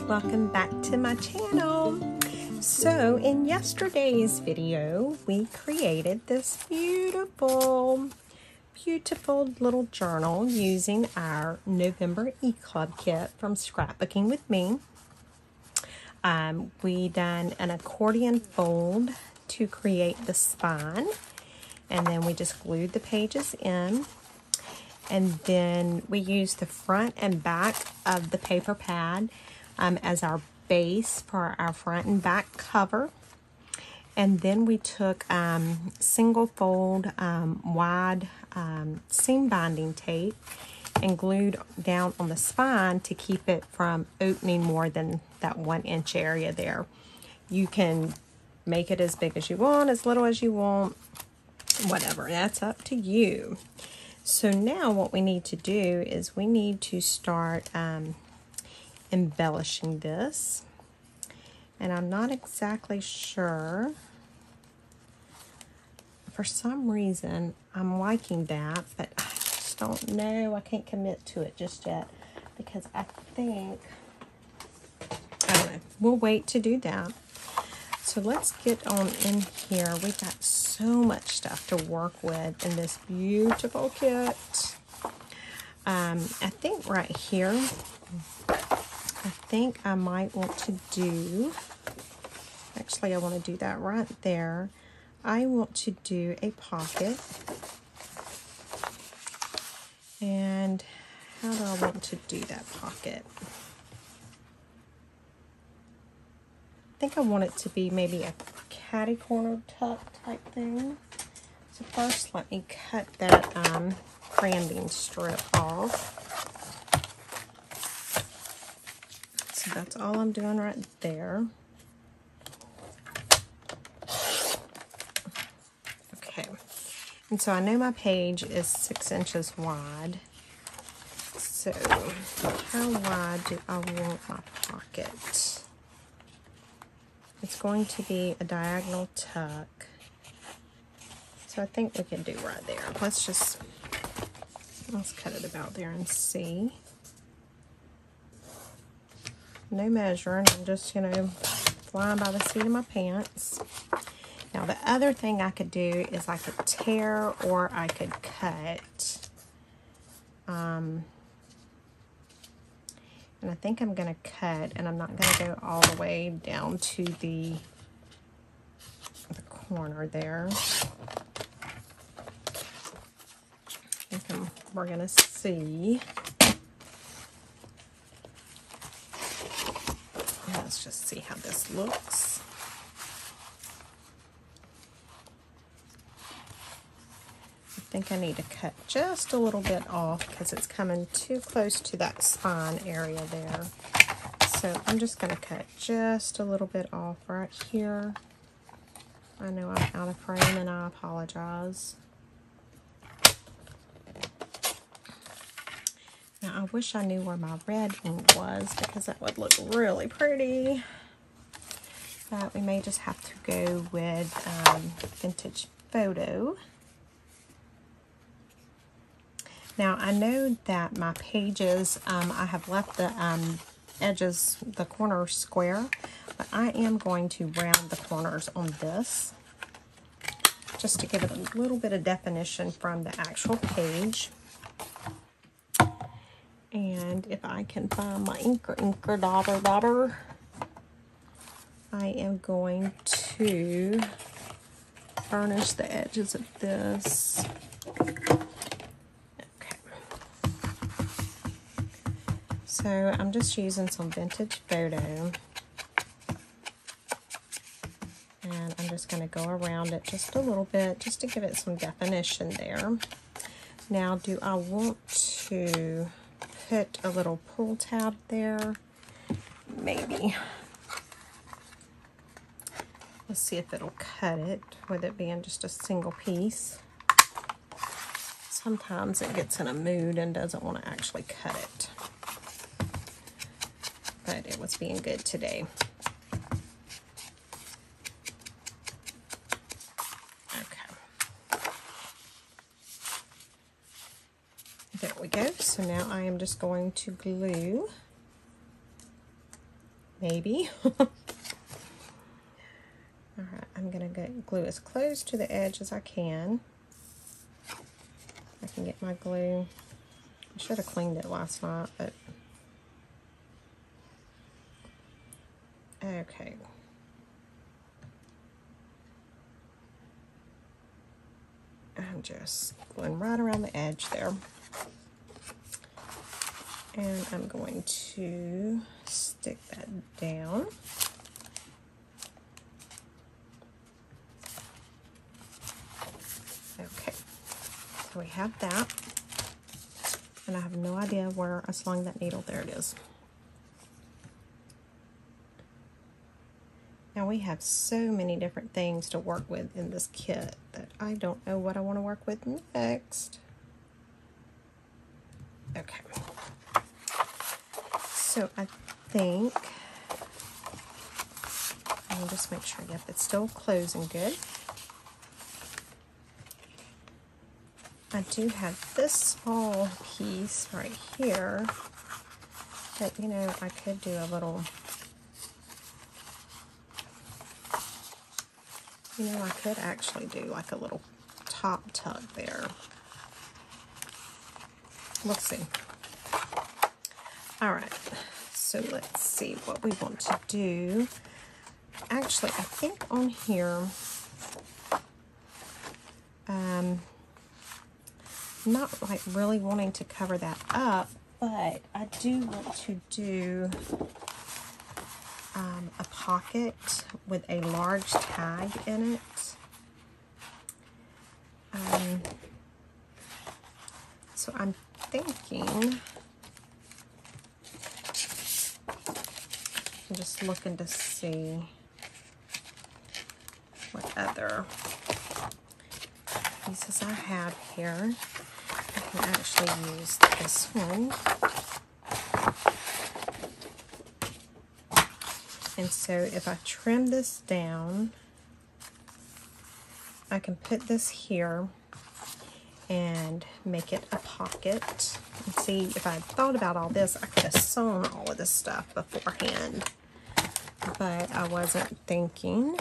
welcome back to my channel. So in yesterday's video we created this beautiful little journal using our November E-Club kit from Scrapbooking with Me. We done an accordion fold to create the spine, and then we just glued the pages in. And then we used the front and back of the paper pad as our base for our front and back cover. And then we took single fold wide seam binding tape and glued down on the spine to keep it from opening more than that 1 inch area there. You can make it as big as you want, as little as you want, whatever, that's up to you. So now what we need to do is we need to start embellishing this. And I'm not exactly sure. For some reason, I'm liking that, but I just don't know. I can't commit to it just yet because I think, I don't know. We'll wait to do that. So let's get on in here. We've got so much stuff to work with in this beautiful kit. I think right here, I think I might want to do, actually I want to do that right there. I want to do a pocket. And how do I want to do that pocket? I think I want it to be maybe a catty corner tuck type thing. So first let me cut that cranding strip off. So that's all I'm doing right there. Okay, and so I know my page is 6 inches wide. So how wide do I want my pocket? It's going to be a diagonal tuck. So I think we can do right there. Let's cut it about there and see. No measuring, I'm just, flying by the seat of my pants. Now the other thing I could do is I could tear or I could cut. And I think I'm going to cut, and I'm not going to go all the way down to the corner there. I think we're going to see. Let's just see how this looks. I think I need to cut just a little bit off because it's coming too close to that spine area there. So I'm just going to cut just a little bit off right here. I know I'm out of frame and I apologize. Now I wish I knew where my red ink was because that would look really pretty. But we may just have to go with Vintage Photo. Now I know that my pages, I have left the edges, the corners square, but I am going to round the corners on this just to give it a little bit of definition from the actual page. And if I can find my inker dauber, I am going to burnish the edges of this. So I'm just using some Vintage Photo, and I'm just going to go around it just a little bit just to give it some definition there. Now, do I want to put a little pull tab there? Maybe. Let's see if it'll cut it with it being just a single piece. Sometimes it gets in a mood and doesn't want to actually cut it. But it was being good today. Okay. There we go. So now I am just going to glue maybe. Alright, I'm going to glue as close to the edge as I can. I can get my glue. I should have cleaned it last night, but okay. I'm just going right around the edge there. And I'm going to stick that down. Okay, so we have that. And I have no idea where I slung that needle. There it is. Now we have so many different things to work with in this kit that I don't know what I want to work with next. Okay. So I think, I'll just make sure, yep, it's still closing good. I do have this small piece right here that, you know, I could do a little, you know, I could actually do like a little top tug there. We'll see. All right, so let's see what we want to do. Actually, I think on here, not like really wanting to cover that up, but I do want to do a pocket with a large tag in it. So I'm thinking, I'm just looking to see what other pieces I have here. I can actually use this one. And so if I trim this down, I can put this here and make it a pocket. And see, if I had thought about all this, I could have sewn all of this stuff beforehand. But I wasn't thinking.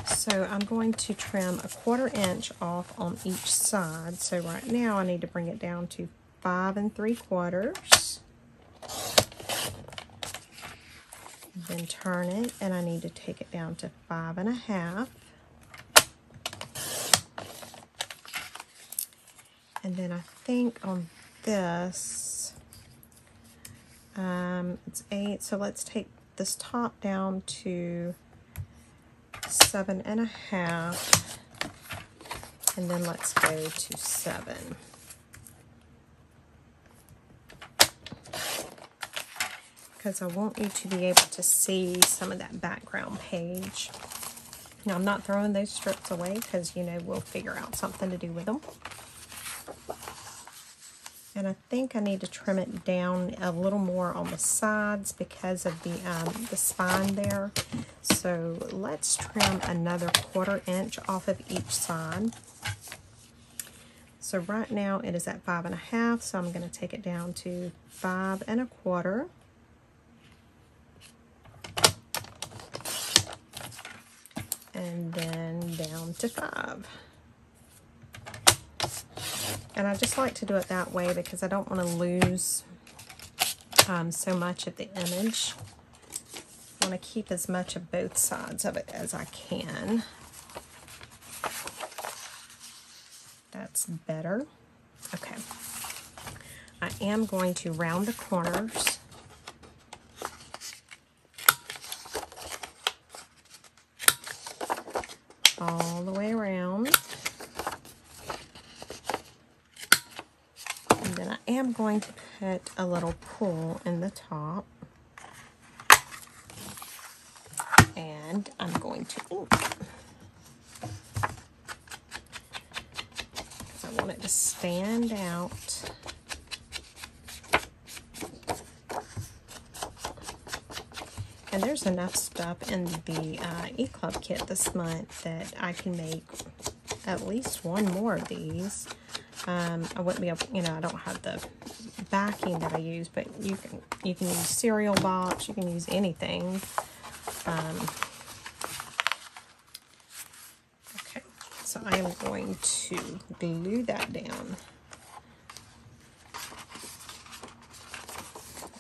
So I'm going to trim 1/4 inch off on each side. So right now I need to bring it down to 5 3/4. Then turn it, and I need to take it down to 5 1/2. And then I think on this, it's 8, so let's take this top down to 7 1/2, and then let's go to 7. Because I want you to be able to see some of that background page. Now I'm not throwing those strips away because, you know, we'll figure out something to do with them. And I think I need to trim it down a little more on the sides because of the spine there. So let's trim another 1/4 inch off of each side. So right now it is at 5 1/2, so I'm going to take it down to 5 1/4. And then down to 5. And I just like to do it that way because I don't want to lose so much of the image. I want to keep as much of both sides of it as I can. That's better. Okay. I am going to round the corners. All the way around. And then I am going to put a little pull in the top. And I'm going to ink. Because I want it to stand out. And there's enough stuff in the E-Club kit this month that I can make at least one more of these. I wouldn't be able, you know, I don't have the backing that I use, but you can use cereal box, you can use anything. Okay, so I am going to glue that down.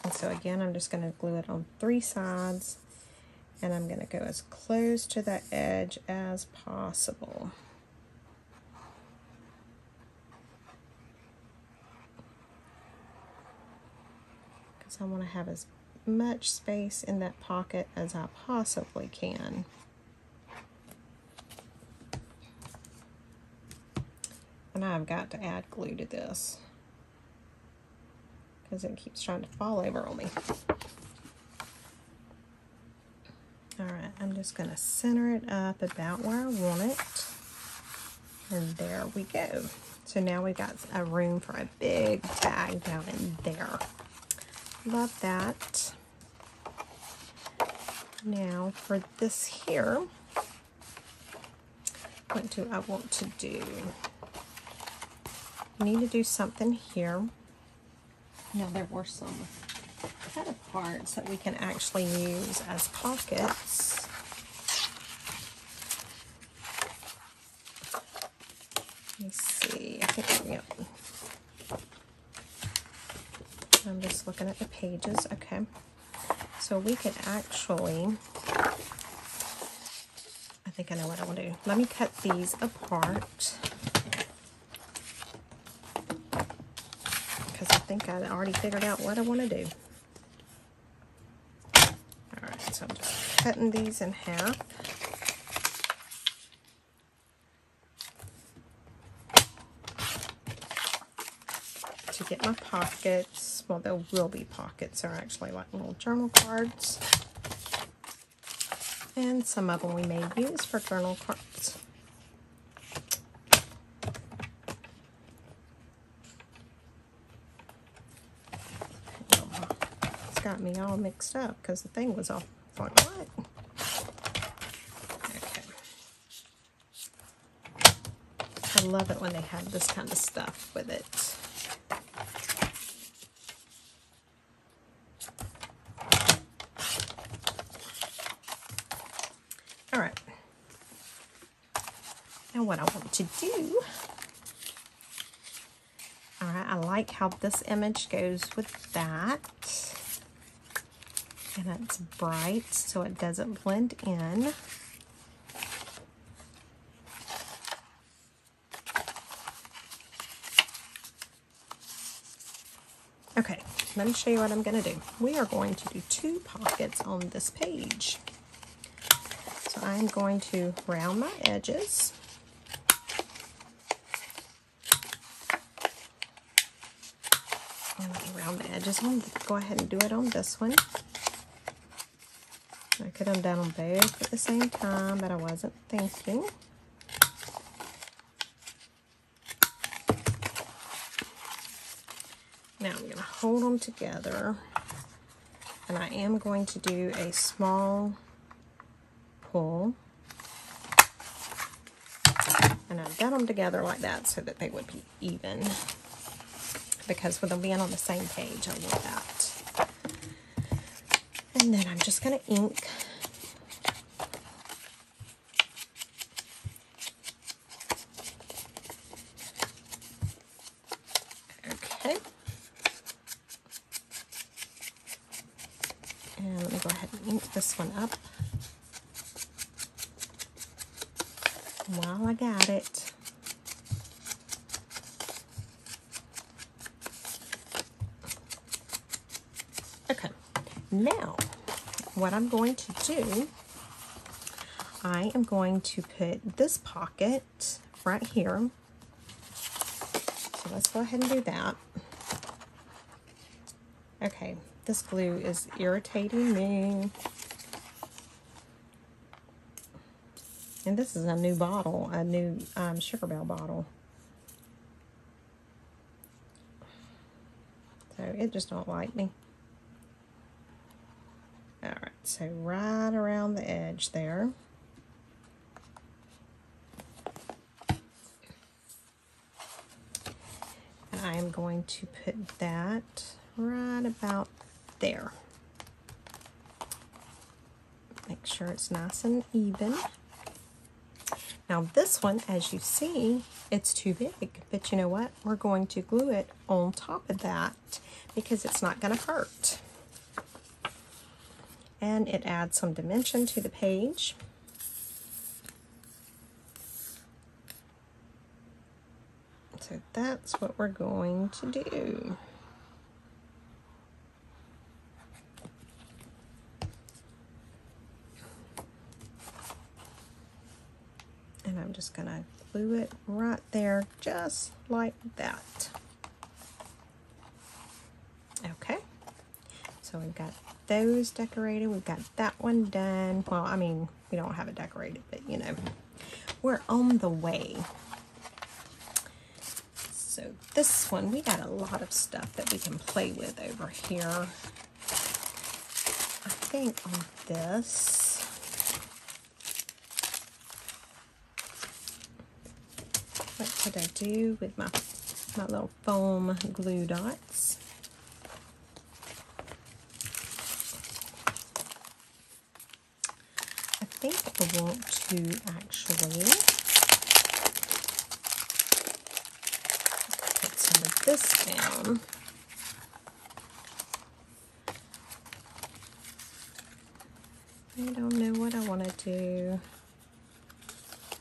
And so again, I'm just going to glue it on 3 sides, and I'm going to go as close to the edge as possible. I want to have as much space in that pocket as I possibly can. And I've got to add glue to this because it keeps trying to fall over on me. Alright, I'm just going to center it up about where I want it. And there we go. So now we've got a room for a big bag down in there. Love that. Now for this here, what do I want to do? I need to do something here. Now there were some kind of parts that we can actually use as pockets. Let me see. I think, yep. I'm just looking at the pages. Okay. So we could actually, I think I know what I want to do. Let me cut these apart, because I think I already figured out what I want to do. Alright, so I'm just cutting these in half. To get my pockets. Well, there will be pockets. They're actually like little journal cards. And some of them we may use for journal cards. It's got me all mixed up because the thing was off. Like, what? Okay. I love it when they have this kind of stuff with it. Alright, now what I want to do, alright, I like how this image goes with that, and it's bright so it doesn't blend in. Okay, let me show you what I'm going to do. We are going to do 2 pockets on this page. So I'm going to round my edges. And let me round the edges. I'm going to go ahead and do it on this one. I could have done them both at the same time, but I wasn't thinking. Now I'm going to hold them together. And I am going to do a small pull, and I've done them together like that so that they would be even, because with them being on the same page I want that. And then I'm just going to ink. Okay, and let me go ahead and ink this one up while I got it. Okay, now what I'm going to do, I am going to put this pocket right here. So let's go ahead and do that. Okay, this glue is irritating me. And this is a new bottle, a new Sugar Belle bottle. So it just don't like me. Alright, so right around the edge there. And I am going to put that right about there. Make sure it's nice and even. Now this one, as you see, it's too big, but you know what? We're going to glue it on top of that because it's not going to hurt. And it adds some dimension to the page. So that's what we're going to do. And I'm just going to glue it right there, just like that. Okay, so we've got those decorated. We've got that one done. Well, I mean, we don't have it decorated, but you know, we're on the way. So this one, we got a lot of stuff that we can play with over here. I think on this, what could I do with my little foam glue dots? I think I want to actually put some of this down. I don't know what I want to do.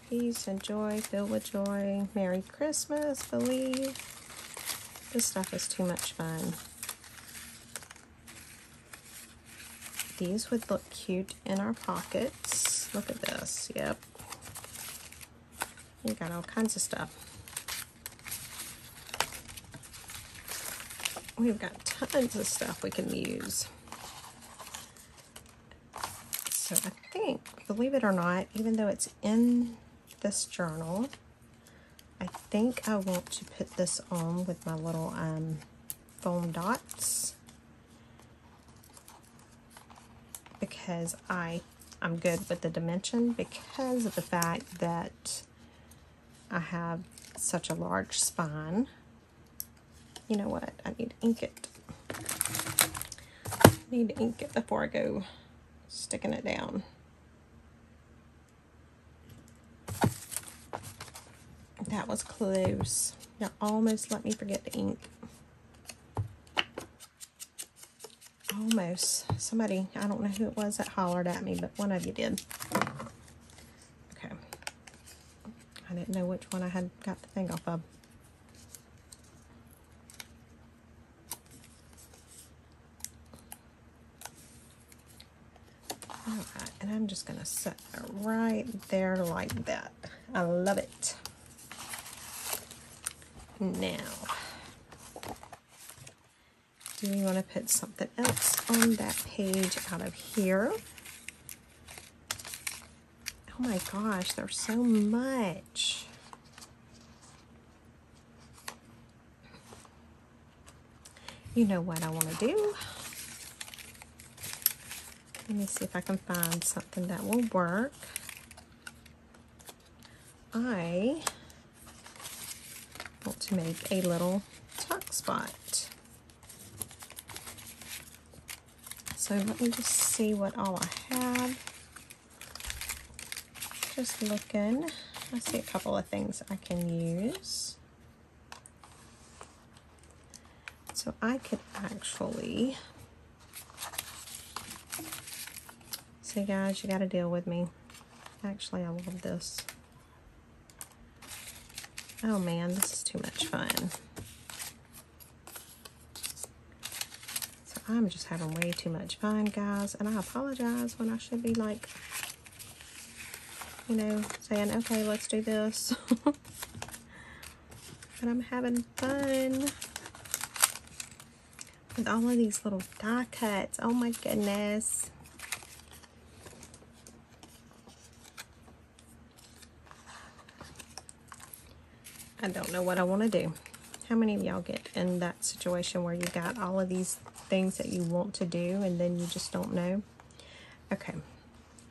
Peace and joy, filled with joy. Merry Christmas, believe. This stuff is too much fun. These would look cute in our pockets. Look at this, yep. You got all kinds of stuff. We've got tons of stuff we can use. So I think, believe it or not, even though it's in this journal, I think I want to put this on with my little foam dots because I'm good with the dimension because of the fact that I have such a large spine. You know what? I need to ink it. I need to ink it before I go sticking it down. That was close. You almost let me forget to ink. Almost. Somebody, I don't know who it was that hollered at me, but one of you did. Okay. I didn't know which one I had got the thing off of. Alright, and I'm just going to set it right there like that. I love it. Now, do we want to put something else on that page out of here? Oh my gosh, there's so much. You know what I want to do? Let me see if I can find something that will work. I want to make a little tuck spot. So let me just see what all I have. Just looking. I see a couple of things I can use. So I could actually, see guys, you gotta deal with me. Actually, I love this. Oh man, this is too much fun. So I'm just having way too much fun, guys, and I apologize when I should be like, you know, saying, okay, let's do this. But I'm having fun with all of these little die cuts. Oh my goodness. I don't know what I want to do. How many of y'all get in that situation where you got all of these things that you want to do and then you just don't know? Okay,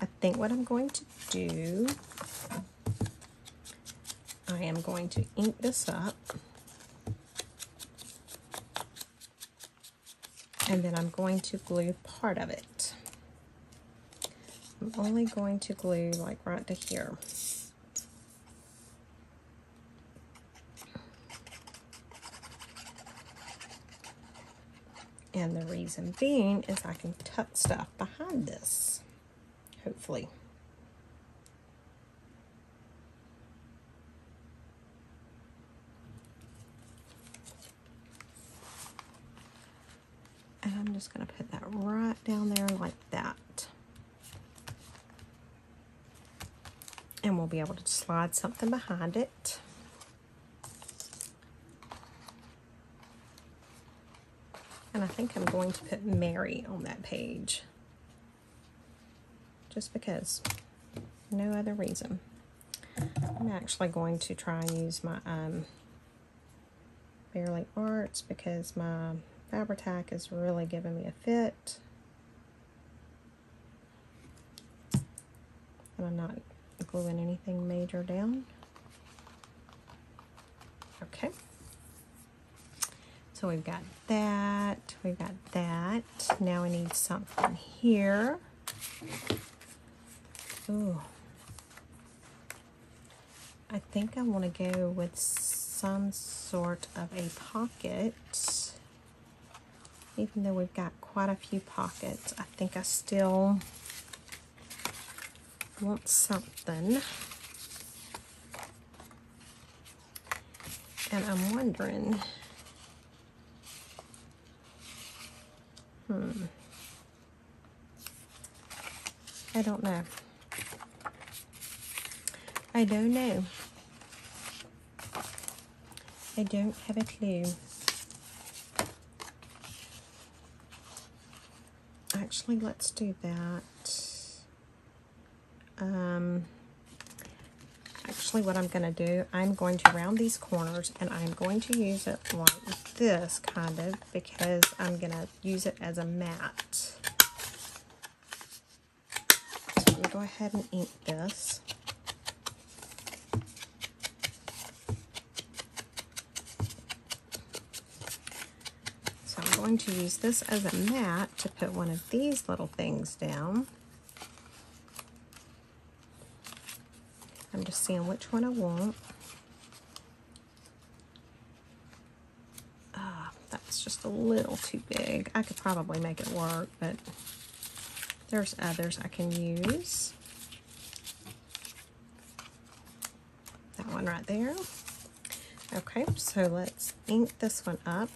I think what I'm going to do, I am going to ink this up. and then I'm going to glue part of it. I'm only going to glue like right to here. And the reason being is I can tuck stuff behind this, hopefully. And I'm just going to put that right down there like that. And we'll be able to slide something behind it. And I think I'm going to put Mary on that page. Just because. No other reason. I'm actually going to try and use my Bearly Arts because my Fabri-Tac is really giving me a fit. And I'm not gluing anything major down. Okay. So we've got that, we've got that. Now we need something here. Ooh. I think I want to go with some sort of a pocket. Even though we've got quite a few pockets, I think I still want something. And I'm wondering, I don't know. I don't know. I don't have a clue. Actually, let's do that. Actually, what I'm going to do, I'm going to round these corners, and I'm going to use it like this, kind of, because I'm going to use it as a mat. So I'm going to go ahead and ink this. So I'm going to use this as a mat to put one of these little things down. I'm just seeing which one I want. That's just a little too big. I could probably make it work, but there's others I can use. That one right there. Okay, so let's ink this one up.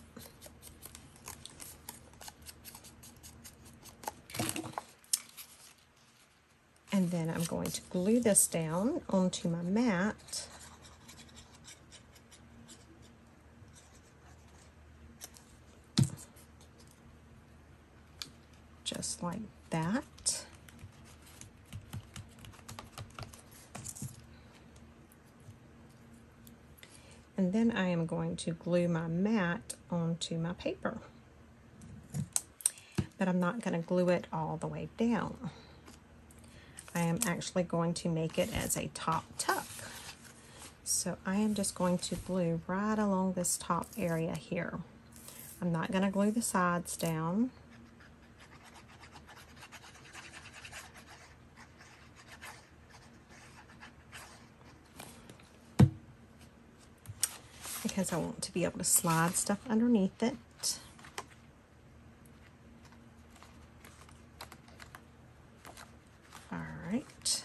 And then I'm going to glue this down onto my mat. Just like that. And then I am going to glue my mat onto my paper. But I'm not going to glue it all the way down. I am actually going to make it as a top tuck. So I am just going to glue right along this top area here. I'm not going to glue the sides down. Because I want to be able to slide stuff underneath it. Alright,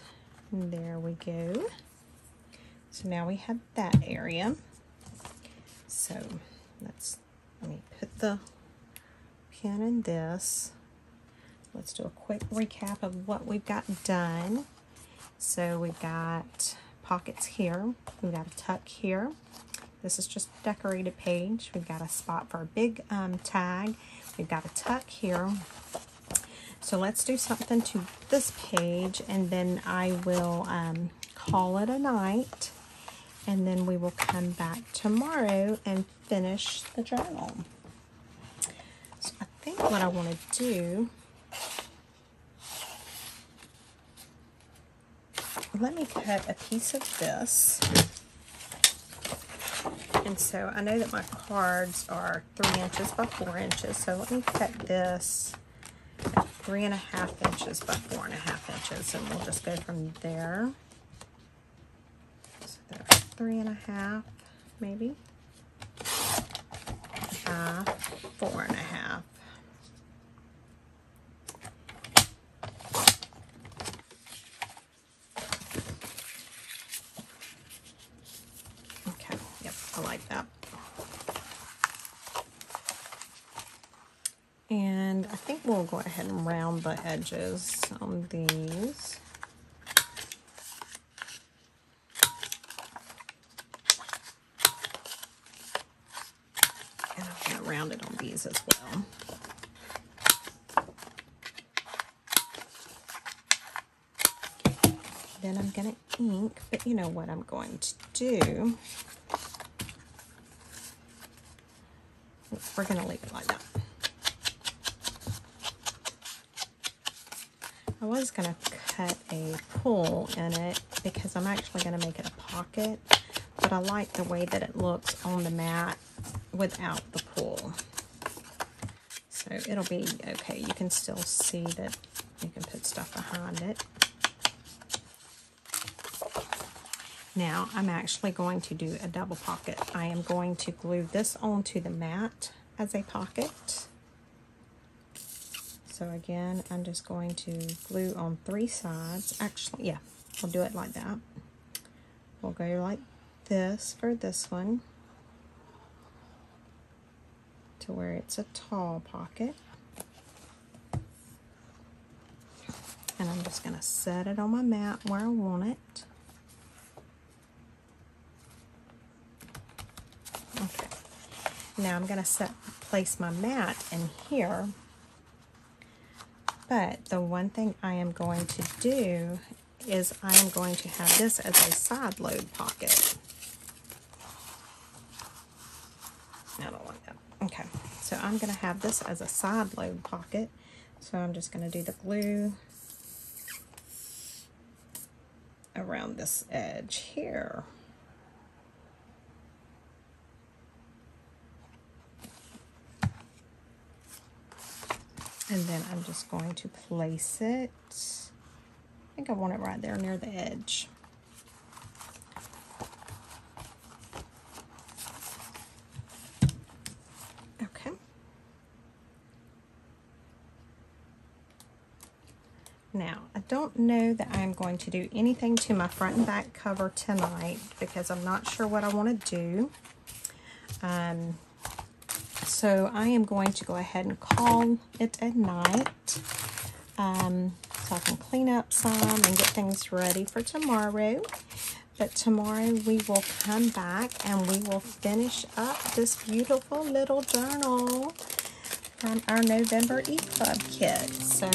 there we go. So now we have that area. So let me put the pin in this. Let's do a quick recap of what we've got done. So we've got pockets here. We've got a tuck here. This is just a decorated page. We've got a spot for a big tag. We've got a tuck here. So let's do something to this page, and then I will call it a night, and then we will come back tomorrow and finish the journal. So I think what I want to do, let me cut a piece of this. And so I know that my cards are 3 inches by 4 inches. So let me cut this at 3.5 inches by 4.5 inches. And we'll just go from there. So there's 3.5, maybe. Half, 4.5. Okay, yep, I like that. And I think we'll go ahead and round the edges on these. And I'm going to round it on these as well. Then I'm going to ink, but you know what I'm going to do. We're going to leave it like that. I was going to cut a pull in it because I'm actually going to make it a pocket, but I like the way that it looks on the mat without the pull. So it'll be okay. You can still see that you can put stuff behind it. Now I'm actually going to do a double pocket. I am going to glue this onto the mat as a pocket. So again, I'm just going to glue on 3 sides. Actually, yeah, we'll do it like that. We'll go like this for this one to where it's a tall pocket. And I'm just going to set it on my mat where I want it. Okay. Now I'm going to place my mat in here. But the one thing I am going to do is I am going to have this as a side load pocket. I don't like that. Okay, so I'm going to have this as a side load pocket. So I'm just going to do the glue around this edge here. And then I'm just going to place it. I think I want it right there near the edge. Okay. Now, I don't know that I'm going to do anything to my front and back cover tonight because I'm not sure what I want to do. So I am going to go ahead and call it a night so I can clean up some and get things ready for tomorrow. But tomorrow we will come back and we will finish up this beautiful little journal from our November E-Club kit. So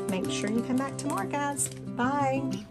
make sure you come back tomorrow, guys. Bye.